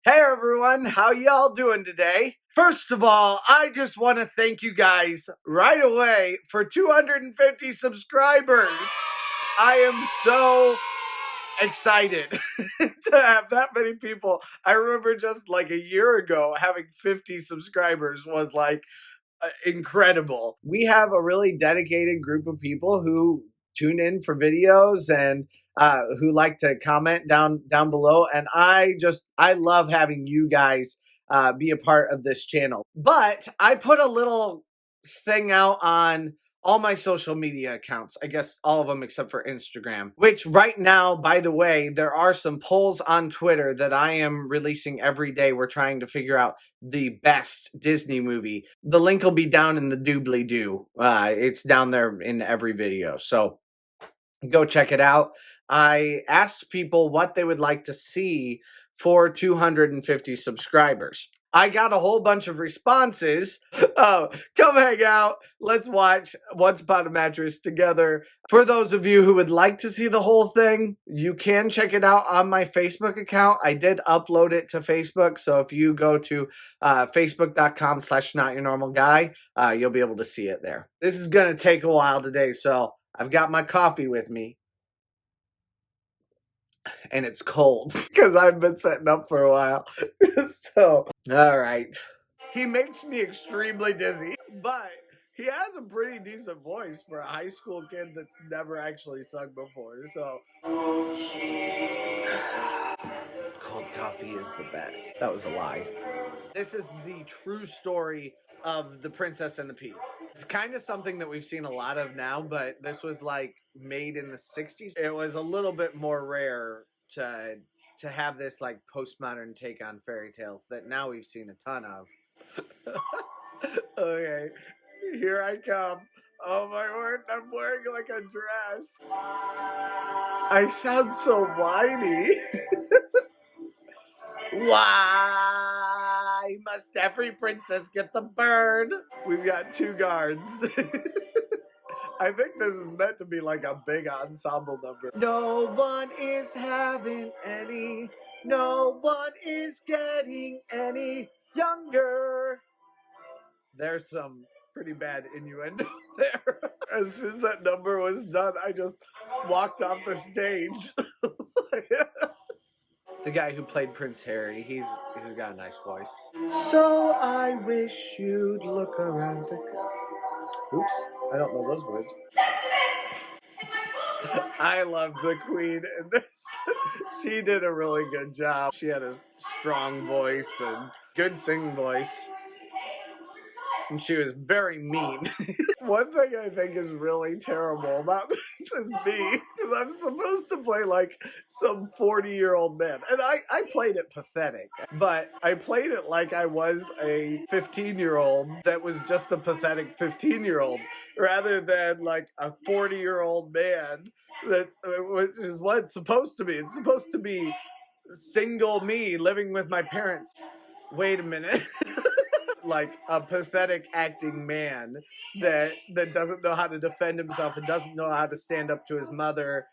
Hey everyone, how y'all doing today? First of all, I just want to thank you guys right away for 250 subscribers. I am so excited to have that many people. I remember just like a year ago having 50 subscribers was like incredible. We have a really dedicated group of people who tune in for videos and who like to comment down below. And I love having you guys be a part of this channel. But I put a little thing out on all my social media accounts. I guess all of them except for Instagram, which right now, by the way, there are some polls on Twitter that I am releasing every day. We're trying to figure out the best Disney movie. The link will be down in the doobly-doo. It's down there in every video. So go check it out. I asked people what they would like to see for 250 subscribers. I got a whole bunch of responses. Oh, come hang out. Let's watch Once Upon a Mattress together. For those of you who would like to see the whole thing, you can check it out on my Facebook account. I did upload it to Facebook. So if you go to facebook.com/notyournormalguy, you'll be able to see it there. This is going to take a while today. So I've got my coffee with me. And it's cold because I've been setting up for a while. So, all right. He makes me extremely dizzy, but he has a pretty decent voice for a high school kid that's never actually sung before. So, cold coffee is the best. That was a lie. This is the true story of The Princess and the Pea. It's kind of something that we've seen a lot of now, but this was like made in the 60s. It was a little bit more rare to have this like postmodern take on fairy tales that now we've seen a ton of. Okay, here I come. Oh my word, I'm wearing like a dress. I sound so whiny. Why must every princess get the bird? We've got two guards. I think this is meant to be like a big ensemble number. No one is having any. No one is getting any younger. There's some pretty bad innuendo there. As soon as that number was done, I just walked off the stage. The guy who played Prince Harry, he's got a nice voice. So I wish you'd look around the... Oops, I don't know those words. I love the Queen in this. She did a really good job. She had a strong voice and good singing voice. And she was very mean. One thing I think is really terrible about this is me, because I'm supposed to play like some 40-year-old man. And I played it pathetic, but I played it like I was a 15-year-old that was just a pathetic 15-year-old, rather than like a 40-year-old man which is what it's supposed to be. It's supposed to be single me living with my parents. Wait a minute. Like a pathetic acting man that doesn't know how to defend himself and doesn't know how to stand up to his mother.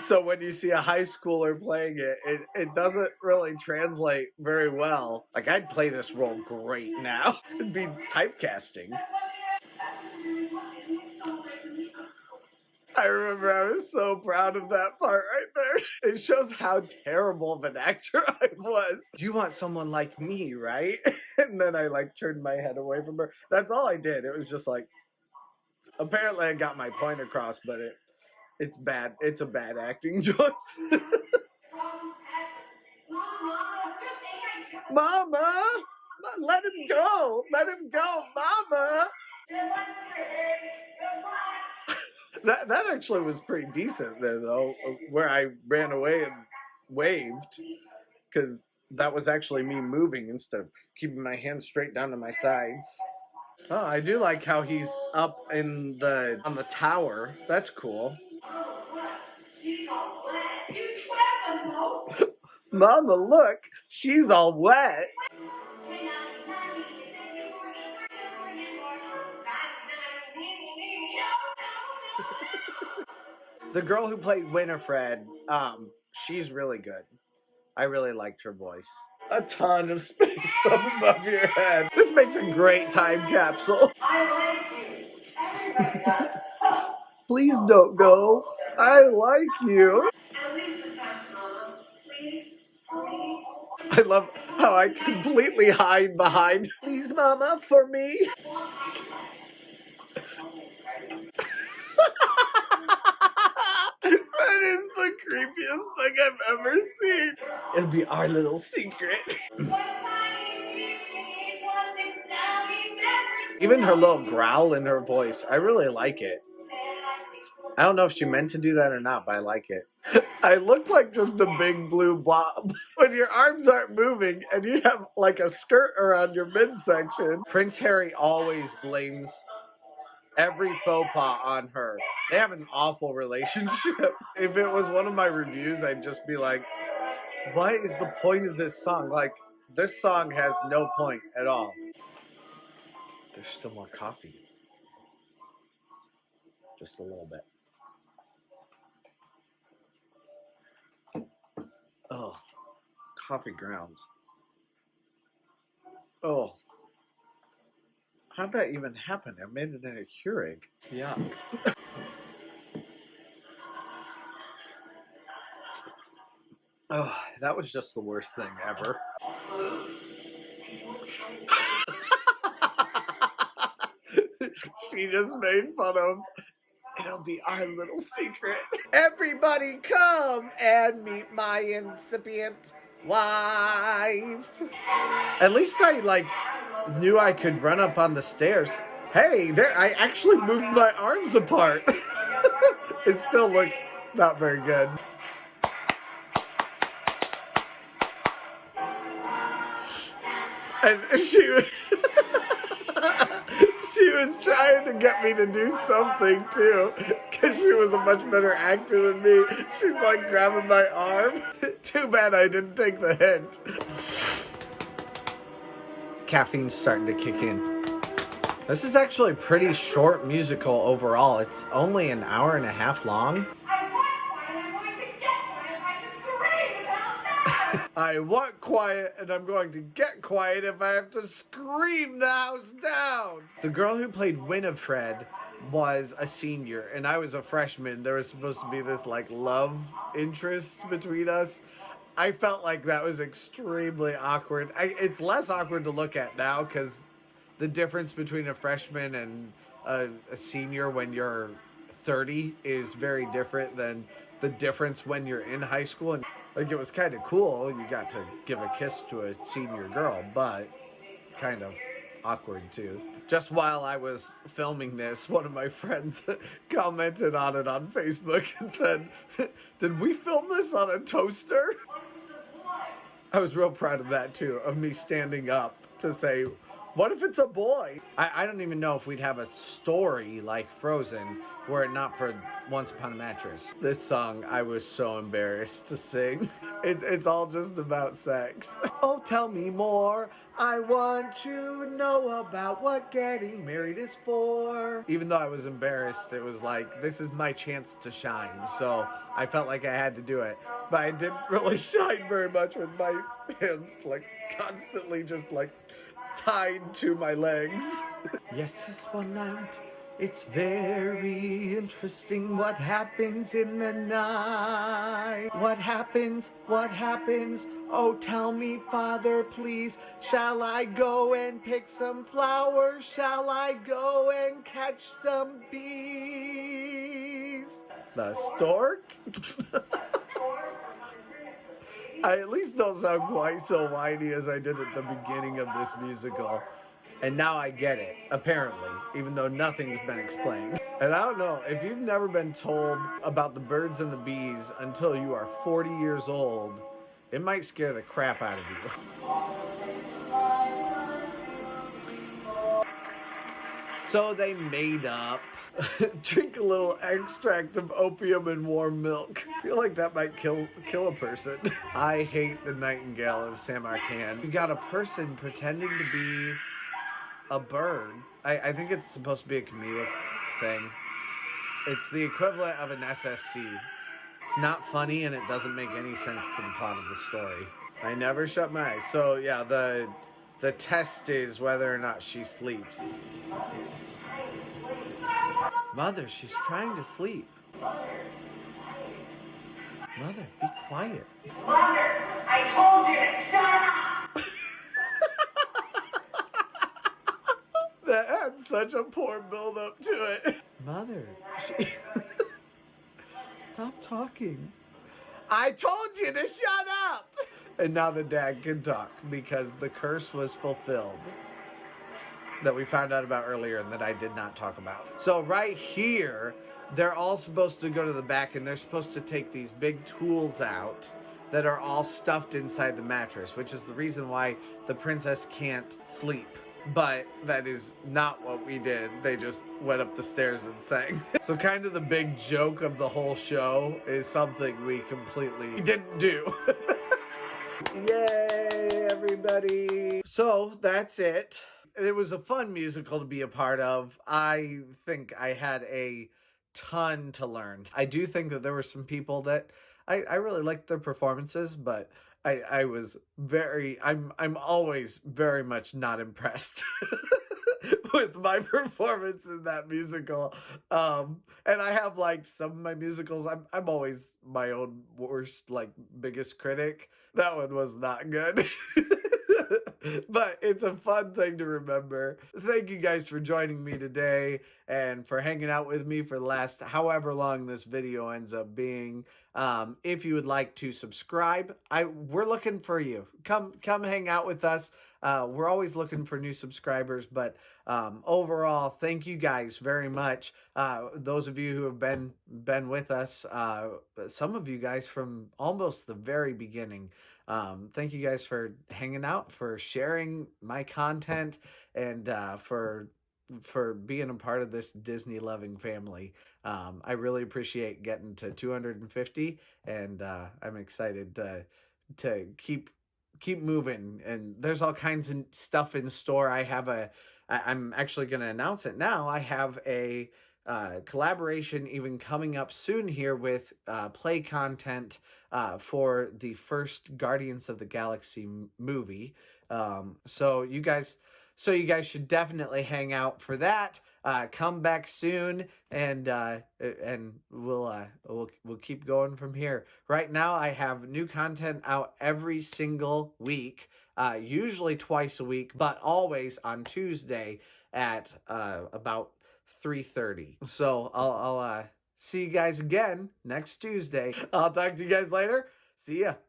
So when you see a high schooler playing it doesn't really translate very well. Like, I'd play this role great now. It'd be typecasting. I remember I was so proud of that part right there. It shows how terrible of an actor I was. You want someone like me, right? And then I like turned my head away from her. That's all I did. It was just like, apparently I got my point across, but it's bad. It's a bad acting choice. Mama! Let him go! Let him go, Mama! That actually was pretty decent there, though, where I ran away and waved, because that was actually me moving instead of keeping my hands straight down to my sides. Oh, I do like how he's up on the tower. That's cool. Mama, look, she's all wet. The girl who played Winifred, she's really good. I really liked her voice. a ton of space up above your head. This makes a great time capsule. I like you. Everybody does. Please don't go. I like you. At least a touch, Mama. Please. I love how I completely hide behind. Please, Mama, for me. That is the creepiest thing I've ever seen. It'll be our little secret. Even her little growl in her voice, I really like it. I don't know if she meant to do that or not, but I like it. I look like just a big blue blob. When your arms aren't moving and you have like a skirt around your midsection. Prince Harry always blames every faux pas on her. They have an awful relationship. If it was one of my reviews, I'd just be like, what is the point of this song? Like, this song has no point at all. There's still more coffee. Just a little bit. Oh, coffee grounds. Oh. How'd that even happen? I made it in a Keurig. Yeah. Oh, that was just the worst thing ever. She just made fun of. It'll be our little secret. Everybody come and meet my incipient wife. At least I knew I could run up on the stairs. Hey, there! I actually moved my arms apart. It still looks not very good. And she was trying to get me to do something too, because she was a much better actor than me. She's like grabbing my arm. Too bad I didn't take the hint. Caffeine's starting to kick in. This is actually a pretty short musical overall. It's only an hour and a half long. I want quiet and I'm going to get quiet if I have to scream the house down. The girl who played Winifred was a senior and I was a freshman. There was supposed to be this like love interest between us. I felt like that was extremely awkward. It's less awkward to look at now because the difference between a freshman and a senior when you're 30 is very different than the difference when you're in high school. And like, it was kind of cool. You got to give a kiss to a senior girl, but kind of awkward too. Just while I was filming this, one of my friends commented on it on Facebook and said, did we film this on a toaster? I was real proud of that too, of me standing up to say, what if it's a boy? I don't even know if we'd have a story like Frozen were it not for Once Upon a Mattress. This song, I was so embarrassed to sing. It's all just about sex. Oh, tell me more. I want to know about what getting married is for. Even though I was embarrassed, it was like, this is my chance to shine. So I felt like I had to do it. But I didn't really shine very much with my hands, like, constantly just, like, tied to my legs. Yes, just one night. It's very interesting what happens in the night. What happens? What happens? Oh, tell me, Father, please. Shall I go and pick some flowers? Shall I go and catch some bees? The stork? I at least don't sound quite so whiny as I did at the beginning of this musical. And now I get it, apparently, even though nothing's been explained. And I don't know, if you've never been told about the birds and the bees until you are 40 years old, it might scare the crap out of you. So they made up. Drink a little extract of opium and warm milk. I feel like that might kill a person. I hate the Nightingale of Samarkand. You got a person pretending to be a bird. I think it's supposed to be a comedic thing. It's the equivalent of an SSC. It's not funny and it doesn't make any sense to the plot of the story. I never shut my eyes. So yeah, the test is whether or not she sleeps. Mother, she's trying to sleep. Mother, be quiet. Mother, I told you to shut up! That had such a poor build up to it. Mother, stop talking. I told you to shut up! And now the dad can talk because the curse was fulfilled that we found out about earlier and that I did not talk about. So right here, they're all supposed to go to the back and they're supposed to take these big tools out that are all stuffed inside the mattress, which is the reason why the princess can't sleep. But that is not what we did. They just went up the stairs and sang. So kind of the big joke of the whole show is something we completely didn't do. Yay, everybody. So that's it. It was a fun musical to be a part of. I think I had a ton to learn. I do think that there were some people that I really liked their performances, but I was I'm always very much not impressed with my performance in that musical. And I have liked some of my musicals. I'm always my own worst, biggest critic. That one was not good. But it's a fun thing to remember. Thank you guys for joining me today and for hanging out with me for the last however long this video ends up being. If you would like to subscribe, we're looking for you. Come hang out with us. We're always looking for new subscribers, but overall, thank you guys very much. Those of you who have been with us, some of you guys from almost the very beginning. Thank you guys for hanging out, for sharing my content, and for being a part of this Disney loving family. I really appreciate getting to 250, and I'm excited to keep moving. And there's all kinds of stuff in store. I'm actually going to announce it now. I have a collaboration even coming up soon here with play content for the first Guardians of the Galaxy movie. So you guys should definitely hang out for that. Come back soon, and we'll keep going from here. Right now, I have new content out every single week, usually twice a week, but always on Tuesday at about 3:30. So I'll see you guys again next Tuesday. I'll talk to you guys later. See ya.